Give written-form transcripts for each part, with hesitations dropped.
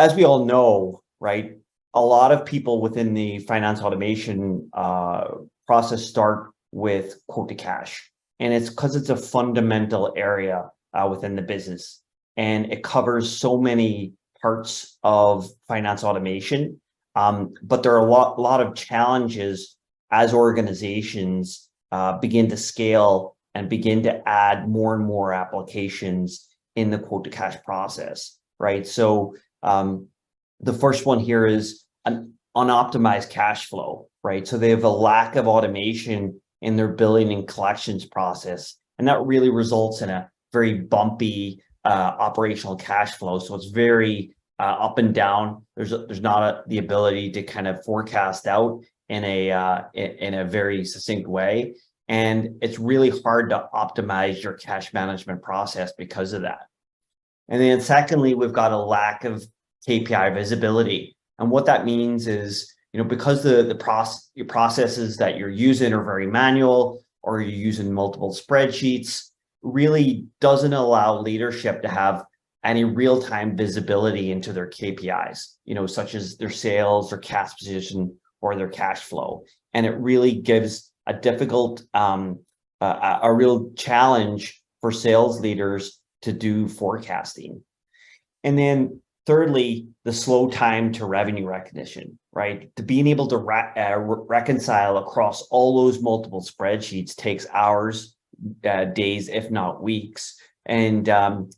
as we all know, right, a lot of people within the finance automation process start with quote to cash. And it's because it's a fundamental area within the business. And it covers so many parts of finance automation. But there are a lot of challenges as organizations begin to scale and begin to add more and more applications in the quote to cash process, right? So the first one here is an unoptimized cash flow, right? So they have a lack of automation in their billing and collections process, and that really results in a very bumpy operational cash flow. So it's very up and down. There's not the ability to kind of forecast out in a very succinct way, and it's really hard to optimize your cash management process because of that. And then secondly, we've got a lack of KPI visibility. And what that means is, because your processes that you're using are very manual, or you're using multiple spreadsheets, really doesn't allow leadership to have any real-time visibility into their KPIs, such as their sales, their cash position, or their cash flow. And it really gives a difficult, a real challenge for sales leaders to do forecasting. And then thirdly, the slow time to revenue recognition, right? To being able to reconcile across all those multiple spreadsheets takes hours, days, if not weeks. And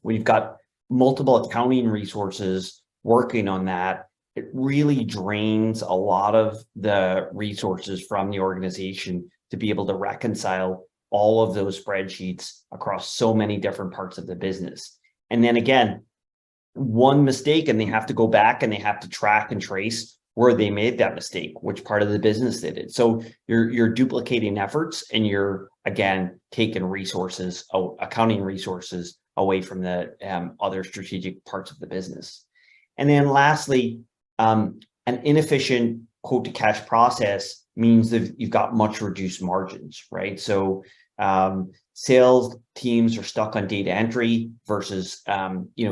we've got multiple accounting resources working on that. It really drains a lot of the resources from the organization to be able to reconcile all of those spreadsheets across so many different parts of the business. And then again, one mistake and they have to go back and they have to track and trace where they made that mistake, which part of the business they did. So you're duplicating efforts, and you're again taking resources, accounting resources, away from the other strategic parts of the business. And then lastly, an inefficient quote to cash process means that you've got much reduced margins, right? So sales teams are stuck on data entry versus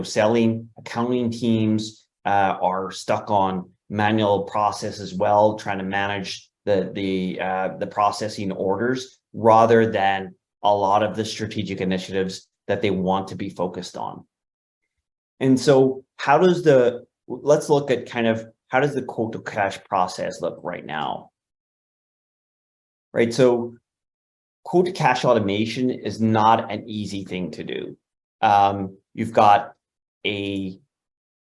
selling. Accounting teams are stuck on manual process as well, trying to manage the processing orders rather than a lot of the strategic initiatives that they want to be focused on. And so let's look at how does the quote to cash process look right now, right? So quote to cash automation is not an easy thing to do. You've got a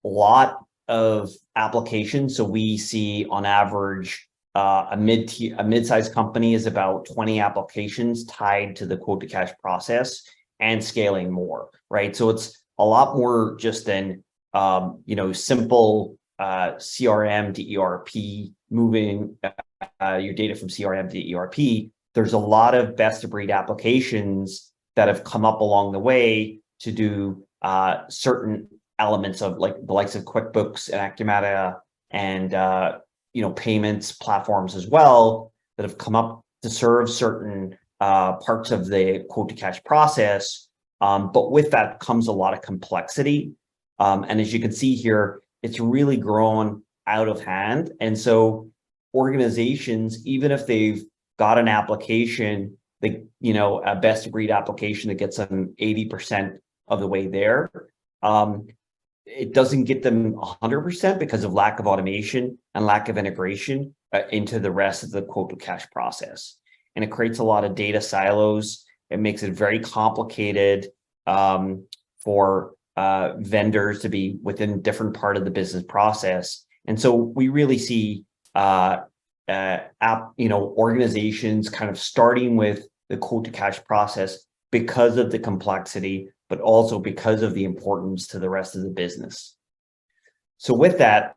lot of applications. So we see on average, a mid-sized company is about 20 applications tied to the quote to cash process and scaling more, right? So it's a lot more just than simple CRM to ERP, moving your data from CRM to ERP. There's a lot of best of breed applications that have come up along the way to do certain elements of the likes of QuickBooks and Acumatica and payments platforms as well that have come up to serve certain parts of the quote to cash process. But with that comes a lot of complexity. And as you can see here, it's really grown out of hand. And so organizations, even if they've got an application, a best of breed application that gets them 80% of the way there, it doesn't get them 100% because of lack of automation and lack of integration into the rest of the quote to cash process. And it creates a lot of data silos. It makes it very complicated for vendors to be within different part of the business process. And so we really see organizations kind of starting with the quote to cash process because of the complexity, but also because of the importance to the rest of the business. So with that,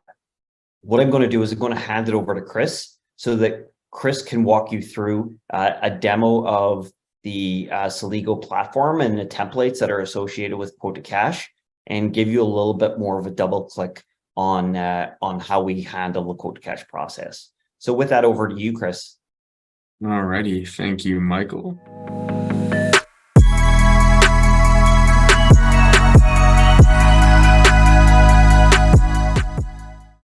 what I'm going to do is I'm going to hand it over to Chris so that Chris can walk you through a demo of the Celigo platform and the templates that are associated with quote to cash, and give you a little bit more of a double click on how we handle the quote to cash process. So with that, over to you, Chris. Alrighty, thank you, Michael.